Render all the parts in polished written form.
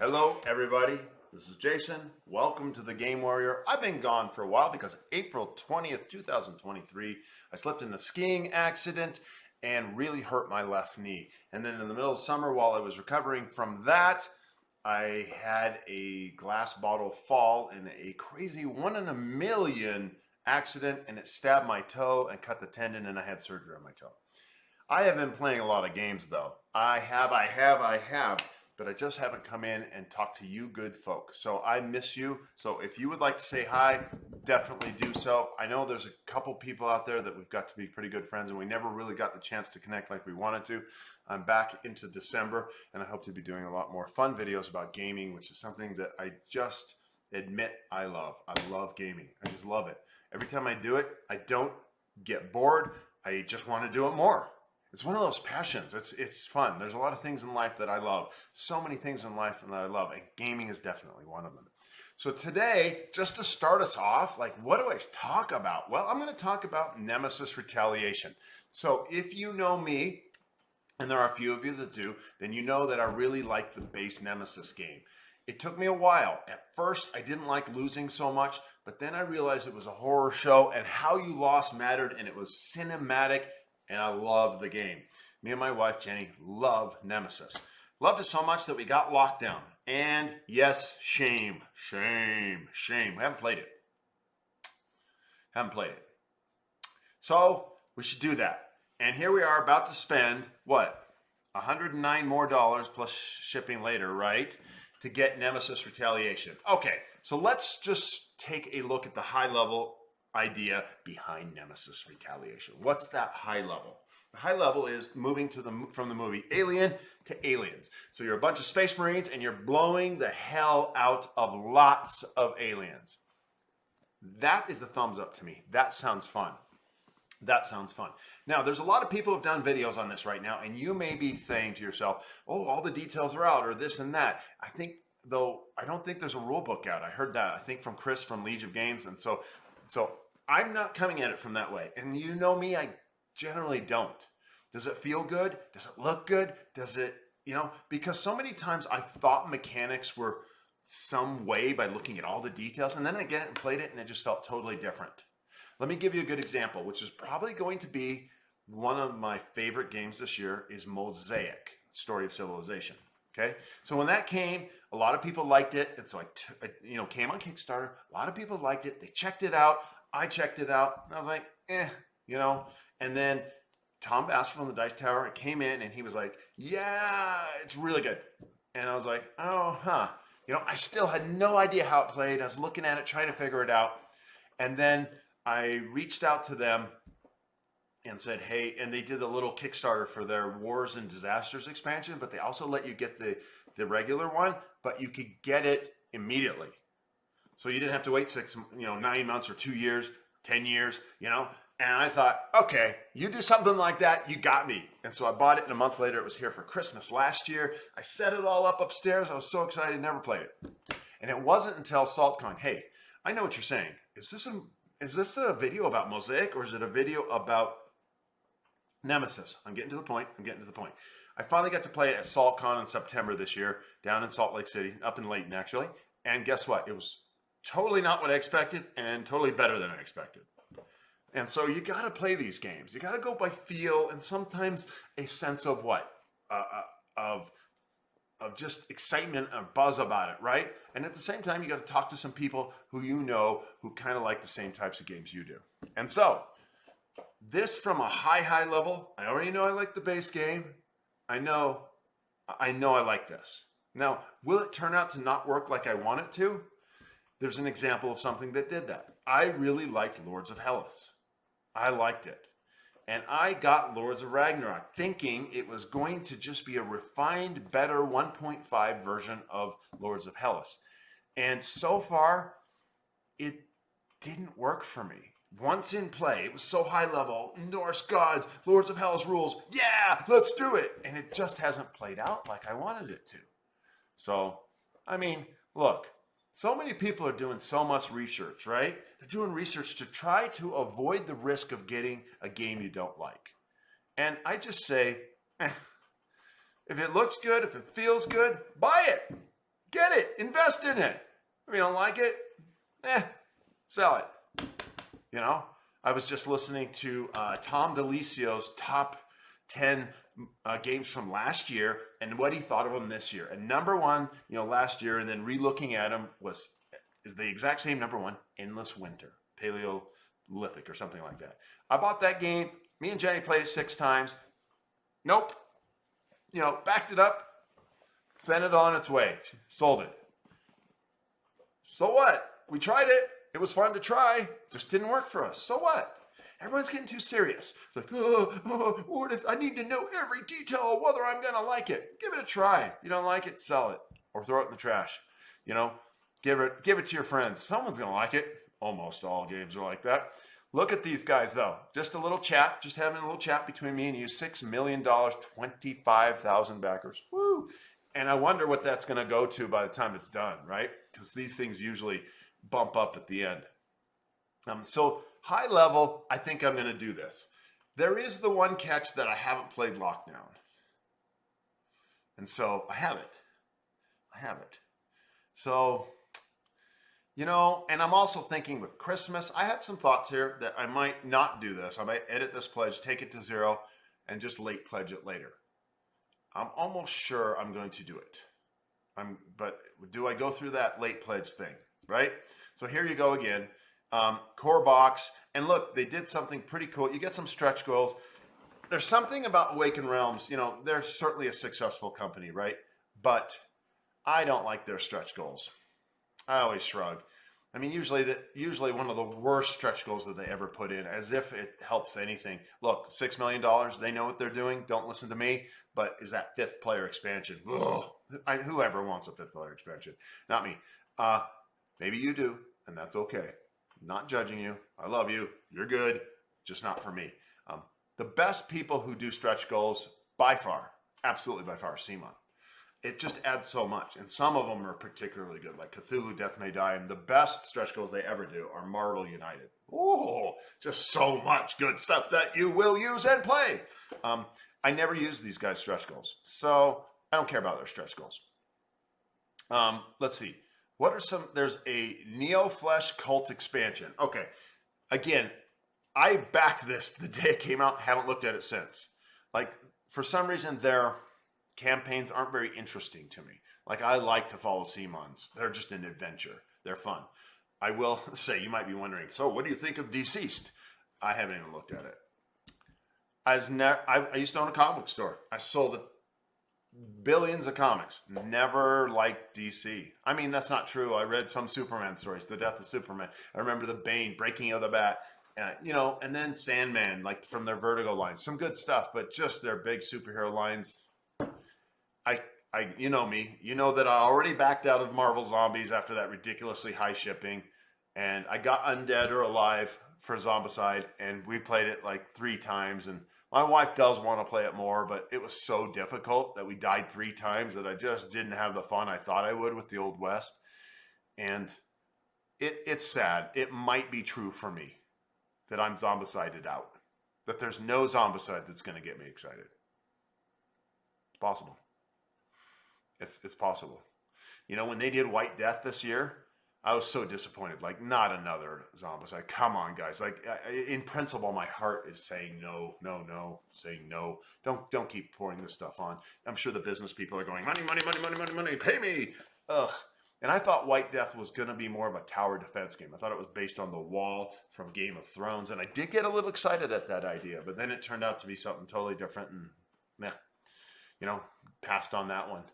Hello, everybody. This is Jason. Welcome to the Game Warrior. I've been gone for a while because April 20th, 2023, I slipped in a skiing accident and really hurt my left knee. And then in the middle of summer, while I was recovering from that, I had a glass bottle fall in a crazy 1 in a million accident, and it stabbed my toe and cut the tendon, and I had surgery on my toe. I have been playing a lot of games though. I have, but I just haven't come in and talked to you good folk. So I miss you. So if you would like to say hi, definitely do so. I know there's a couple people out there that we've got to be pretty good friends, and we never really got the chance to connect like we wanted to. I'm back into December, and I hope to be doing a lot more fun videos about gaming, which is something that I just admit I love. I love gaming. I just love it. Every time I do it, I don't get bored. I just want to do it more. It's one of those passions. It's fun. There's a lot of things in life that I love. So many things in life that I love, and gaming is definitely one of them. So today, just to start us off, like, what do I talk about? Well, I'm going to talk about Nemesis Retaliation. So if you know me, and there are a few of you that do, then you know that I really like the base Nemesis game. It took me a while. At first, I didn't like losing so much, but then I realized it was a horror show, and how you lost mattered, and it was cinematic. And I love the game. Me and my wife, Jenny, love Nemesis. Loved it so much that we got locked down. And yes, shame. We haven't played it. So we should do that. And here we are about to spend, what? $109 more plus shipping later, right? To get Nemesis Retaliation. Okay, so let's just take a look at the high level idea behind Nemesis Retaliation. What's that high level? The high level is moving from the movie Alien to Aliens. So you're a bunch of space marines and you're blowing the hell out of lots of aliens. That is a thumbs up to me. That sounds fun. Now, there's a lot of people who have done videos on this right now, and you may be saying to yourself, oh, all the details are out, or this and that. I don't think there's a rule book out. I heard that, I think, from Chris from Legion of Games, and so I'm not coming at it from that way. And you know me, I generally don't. Does it feel good? Does it look good? Does it, because so many times I thought mechanics were some way by looking at all the details, and then I get it and played it and it just felt totally different. Let me give you a good example, which is probably going to be one of my favorite games this year, is Mosaic, Story of Civilization. Okay, so when that came, a lot of people liked it. And so I came on Kickstarter. A lot of people liked it. They checked it out. I checked it out. And I was like, And then Tom Bass from the Dice Tower came in and he was like, yeah, it's really good. And I was like, oh, huh. I still had no idea how it played. I was looking at it, trying to figure it out. And then I reached out to them and said, hey, and they did a little Kickstarter for their Wars and Disasters expansion, but they also let you get the regular one, but you could get it immediately. So you didn't have to wait 9 months or 2 years, 10 years, And I thought, okay, you do something like that, you got me. And so I bought it, and a month later, it was here for Christmas last year. I set it all up upstairs. I was so excited, never played it. And it wasn't until SaltCon, hey, I know what you're saying. Is this a video about Mosaic, or is it a video about Nemesis? I'm getting to the point. I finally got to play it at SaltCon in September this year, down in Salt Lake City, up in Layton, actually. And guess what? It was totally not what I expected, and totally better than I expected. And so you got to play these games. You got to go by feel, and sometimes a sense of what? Of just excitement and buzz about it, right? And at the same time, you got to talk to some people who who kind of like the same types of games you do. And so, this from a high level, I already know I like the base game. I know I like this. Now, will it turn out to not work like I want it to? There's an example of something that did that. I really liked Lords of Hellas. I liked it. And I got Lords of Ragnarok thinking it was going to just be a refined, better 1.5 version of Lords of Hellas. And so far, it didn't work for me. Once in play, it was so high level, Norse gods, Lords of Hellas rules, yeah, let's do it. And it just hasn't played out like I wanted it to. So, look, so many people are doing so much research, right? They're doing research to try to avoid the risk of getting a game you don't like. And I just say, if it looks good, if it feels good, buy it. Get it. Invest in it. If you don't like it, sell it. You know, I was just listening to Tom DeLisio's top 10 games from last year and what he thought of them this year. And number one, you know, last year, and then re-looking at him is the exact same number one, Endless Winter, Paleolithic or something like that. I bought that game. Me and Jenny played it 6 times. Nope. You know, backed it up, sent it on its way, sold it. So what? We tried it. It was fun to try. Just didn't work for us. So what? Everyone's getting too serious. It's like, what if I need to know every detail of whether I'm going to like it? Give it a try. If you don't like it, sell it or throw it in the trash. You know, give it to your friends. Someone's going to like it. Almost all games are like that. Look at these guys, though. Just a little chat, just having a little chat between me and you. $6 million, 25,000 backers. Woo! And I wonder what that's going to go to by the time it's done, right? Because these things usually bump up at the end. So high level, I think I'm going to do this. There is the one catch that I haven't played Lockdown. And so I have it. So, you know, and I'm also thinking with Christmas, I have some thoughts here that I might not do this. I might edit this pledge, take it to 0, and just late pledge it later. I'm almost sure I'm going to do it. But do I go through that late pledge thing, right? So here you go again. Core box. And look, they did something pretty cool. You get some stretch goals. There's something about Awakened Realms. You know, they're certainly a successful company, right? But I don't like their stretch goals. I always shrug. I mean, usually one of the worst stretch goals that they ever put in, as if it helps anything. Look, $6 million, they know what they're doing. Don't listen to me. But is that 5th player expansion? Ugh. Whoever wants a 5th player expansion? Not me. Maybe you do, and that's okay. I'm not judging you. I love you. You're good. Just not for me. The best people who do stretch goals, by far, absolutely by far, Simon. It just adds so much. And some of them are particularly good, like Cthulhu Death May Die. And the best stretch goals they ever do are Marvel United. Oh, just so much good stuff that you will use and play. I never use these guys' stretch goals. So I don't care about their stretch goals. Let's see. What are some? There's a Neo Flesh Cult expansion. Okay. Again, I backed this the day it came out. Haven't looked at it since. Like, for some reason, their campaigns aren't very interesting to me. Like, I like to follow Simons. They're just an adventure. They're fun. I will say, you might be wondering, so what do you think of Deceased? I haven't even looked at it. I used to own a comic book store. I sold billions of comics. Never liked DC. I mean, that's not true. I read some Superman stories, The Death of Superman. I remember the Bane, Breaking of the Bat. You know, and then Sandman, like from their Vertigo lines. Some good stuff, but just their big superhero lines. You know me. You know that I already backed out of Marvel Zombies after that ridiculously high shipping. And I got Undead or Alive for Zombicide, and we played it like 3 times. And my wife does want to play it more, but it was so difficult that we died 3 times that I just didn't have the fun I thought I would with the Old West. And it's sad. It might be true for me that I'm zombicided out. That there's no Zombicide that's going to get me excited. It's possible. It's possible. You know, when they did White Death this year, I was so disappointed. Like, not another Zombicide. Come on, guys. Like, in principle, my heart is saying no, saying no. Don't keep pouring this stuff on. I'm sure the business people are going, money, pay me. Ugh. And I thought White Death was going to be more of a tower defense game. I thought it was based on the wall from Game of Thrones. And I did get a little excited at that idea. But then it turned out to be something totally different. And, you know, passed on that one.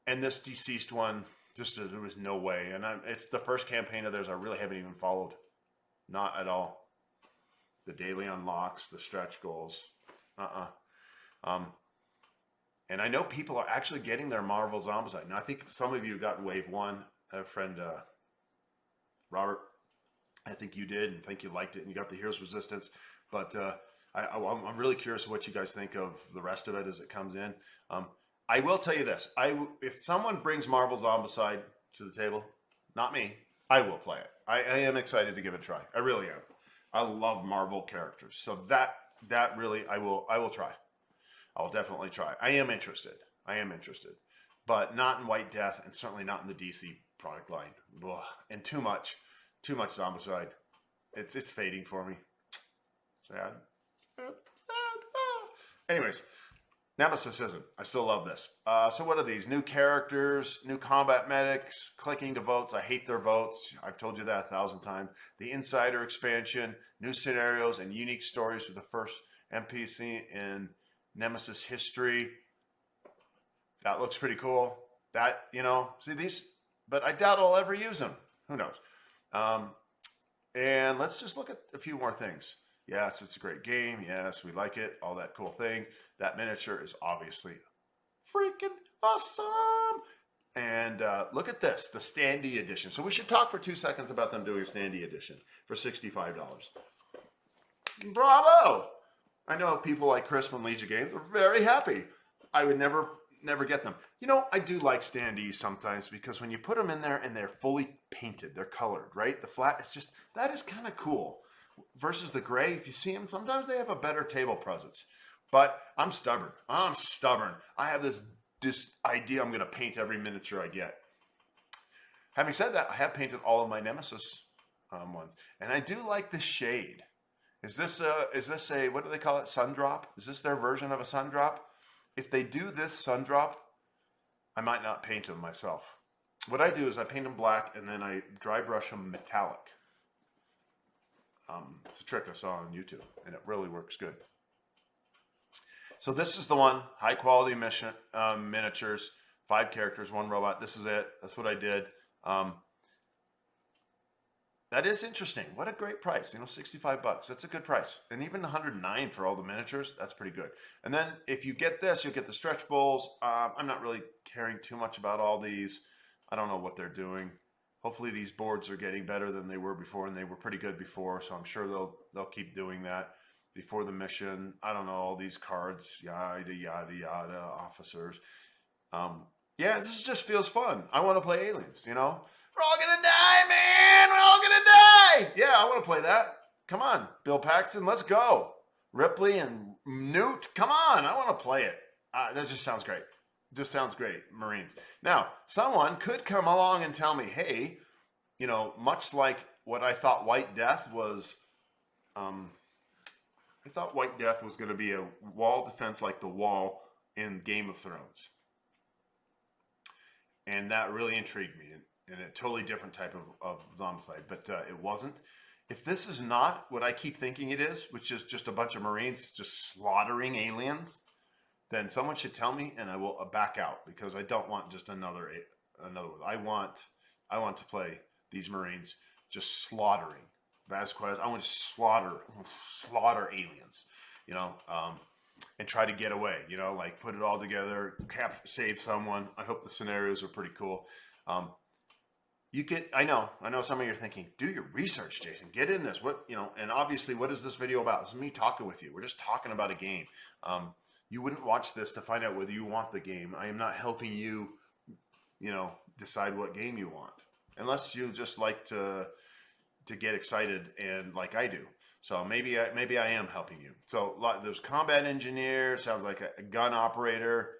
And this Deceased one, just there was no way. And it's the first campaign of theirs I really haven't even followed. Not at all. The daily unlocks, the stretch goals. And I know people are actually getting their Marvel Zombicide. Now, I think some of you have gotten Wave 1. I have a friend, Robert, I think you did, and think you liked it, and you got the Heroes Resistance. But I'm really curious what you guys think of the rest of it as it comes in. I will tell you this. If someone brings Marvel Zombicide to the table, not me, I will play it. I am excited to give it a try. I really am. I love Marvel characters. So that really, I will try. I'll definitely try. I am interested. but not in White Death, and certainly not in the DC product line. Ugh. And too much Zombicide. It's fading for me. Sad. Anyways, Nemesis isn't. I still love this. So what are these? New characters, new combat medics, clicking to votes. I hate their votes. I've told you that 1,000 times. The Insider expansion, new scenarios and unique stories for the first NPC in Nemesis history. That looks pretty cool. That, see these, but I doubt I'll ever use them. Who knows? And let's just look at a few more things. Yes, it's a great game. Yes, we like it. All that cool thing. That miniature is obviously freaking awesome. And look at this, the Standy Edition. So we should talk for 2 seconds about them doing a Standy Edition for $65. Bravo! I know people like Chris from Legion Games are very happy. I would never get them. I do like standees sometimes because when you put them in there and they're fully painted, they're colored, right? The flat, that is kind of cool. Versus the gray, if you see them, sometimes they have a better table presence. But I'm stubborn. I have this idea I'm going to paint every miniature I get. Having said that, I have painted all of my Nemesis ones. And I do like the shade. Is this a, what do they call it, sun drop? Is this their version of a sun drop? If they do this sun drop, I might not paint them myself. What I do is I paint them black and then I dry brush them metallic. It's a trick I saw on YouTube and it really works good. So this is the one, high quality miniatures, 5 characters, 1 robot. This is it. That's what I did. That is interesting. What a great price. $65. That's a good price. And even $109 for all the miniatures, that's pretty good. And then if you get this, you'll get the stretch bowls. I'm not really caring too much about all these. I don't know what they're doing. Hopefully these boards are getting better than they were before, and they were pretty good before, so I'm sure they'll keep doing that before the mission. I don't know, all these cards, yada, yada, yada, officers. Yeah, this just feels fun. I want to play Aliens, We're all going to die, man! We're all going to die! Yeah, I want to play that. Come on, Bill Paxton, let's go. Ripley and Newt, come on, I want to play it. That just sounds great. Just sounds great, Marines. Now, someone could come along and tell me, hey, much like what I thought White Death was, I thought White Death was going to be a wall defense like the wall in Game of Thrones. And that really intrigued me, and a totally different type of zombicide, but it wasn't. If this is not what I keep thinking it is, which is just a bunch of Marines just slaughtering aliens, then someone should tell me, and I will back out because I don't want just another one. I want to play these Marines just slaughtering Vasquez. I want to slaughter aliens, and try to get away. Like put it all together, save someone. I hope the scenarios are pretty cool. I know some of you are thinking, do your research, Jason. Get in this. And obviously, what is this video about? This is me talking with you. We're just talking about a game. You wouldn't watch this to find out whether you want the game. I am not helping you, decide what game you want. Unless you just like to get excited and like I do. So maybe I am helping you. So there's combat engineer, sounds like a gun operator.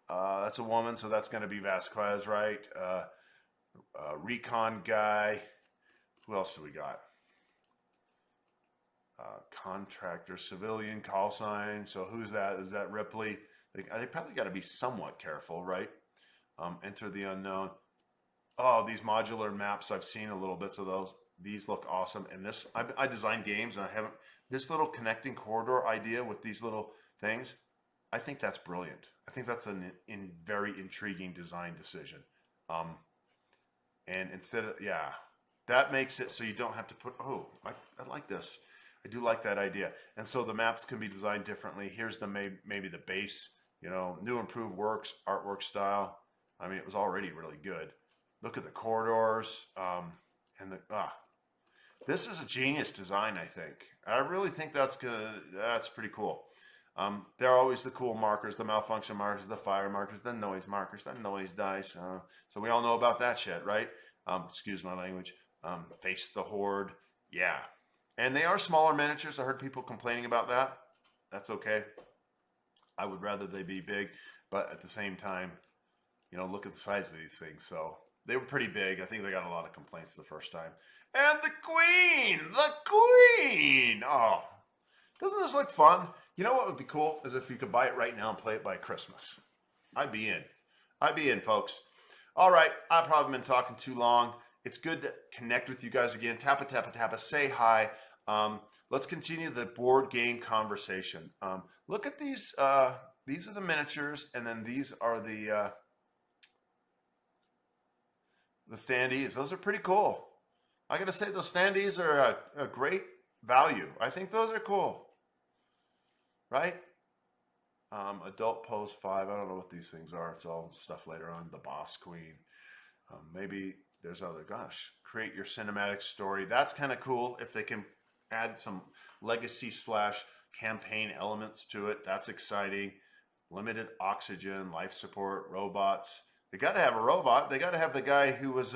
That's a woman, so that's going to be Vasquez, right? Recon guy. Who else do we got? Contractor, civilian, call sign. So who's that? Is that Ripley? They probably got to be somewhat careful, right? Enter the unknown. Oh, these modular maps. I've seen a little bits of those. These look awesome. And this, I design games, and this little connecting corridor idea with these little things. I think that's brilliant. I think that's a very intriguing design decision. And instead of, that makes it so you don't have to put, I like this. I do like that idea. And so the maps can be designed differently. Here's maybe the base, new improved artwork style. I mean, it was already really good. Look at the corridors, this is a genius design, I think. I really think that's pretty cool. There are always the cool markers, the malfunction markers, the fire markers, the noise markers, the noise dice. So we all know about that shit, right? Excuse my language. Face the horde. Yeah. And they are smaller miniatures. I heard people complaining about that. That's okay. I would rather they be big, but at the same time, You know, look at the size of these things. So they were pretty big. I think they got a lot of complaints the first time. And the queen, the queen. Oh, doesn't this look fun? You know what would be cool is if you could buy it right now and play it by Christmas. I'd be in. I'd be in, folks. All right, I've probably been talking too long. It's good to connect with you guys again. Tappa, tappa, tappa, say hi. Let's continue the board game conversation. Look at these. These are the miniatures, and then these are the standees. Those are pretty cool. I gotta say, those standees are a great value. I think those are cool, right? Adult pose 5. I don't know what these things are. It's all stuff later on. The boss queen. Maybe there's other. Gosh, create your cinematic story. That's kind of cool. If they can add some legacy / campaign elements to it, that's exciting. Limited oxygen, life support, robots. They got to have a robot. They got to have the guy who was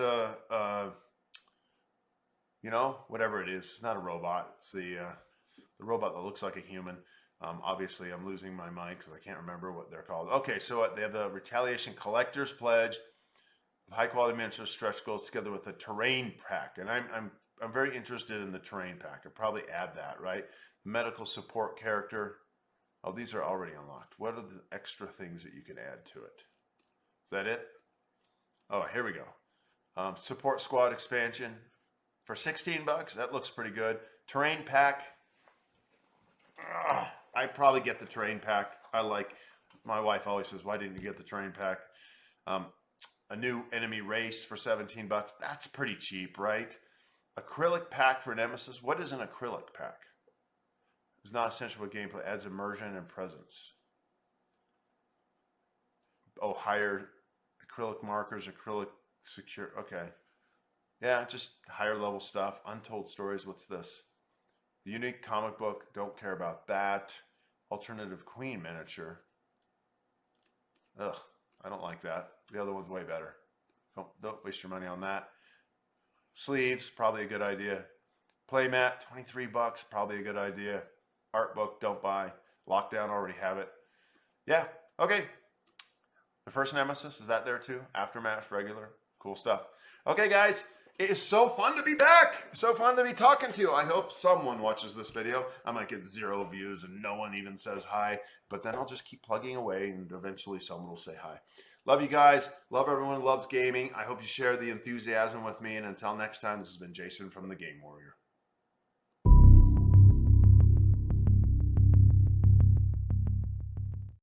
you know, whatever it is. It's not a robot. It's the robot that looks like a human. Obviously, I'm losing my mind because I can't remember what they're called. Okay, so they have the Retaliation Collector's Pledge, high quality miniature stretch goals together with a terrain pack, and I'm very interested in the terrain pack. I'll probably add that, right? The medical support character. Oh, these are already unlocked. What are the extra things that you can add to it? Is that it? Oh, here we go. Support squad expansion for $16. That looks pretty good. Terrain pack. I'd probably get the terrain pack. My wife always says, why didn't you get the terrain pack? A new enemy race for $17. That's pretty cheap, right? Acrylic pack for Nemesis. What is an acrylic pack? It's not essential for gameplay. Adds immersion and presence. Oh, higher acrylic markers, acrylic secure. Okay. Yeah, just higher level stuff. Untold stories. What's this? The unique comic book. Don't care about that. Alternative queen miniature. Ugh, I don't like that. The other one's way better. Don't waste your money on that. Sleeves, probably a good idea. Playmat, $23, probably a good idea. Art book, don't buy. Lockdown, already have it. Yeah, okay. The first Nemesis, is that there too? Aftermath, regular, cool stuff. Okay, guys, it is so fun to be back. So fun to be talking to you. I hope someone watches this video. I might get 0 views and no one even says hi, but then I'll just keep plugging away and eventually someone will say hi. Love you guys. Love everyone who loves gaming. I hope you share the enthusiasm with me. And until next time, this has been Jason from the Game Warrior.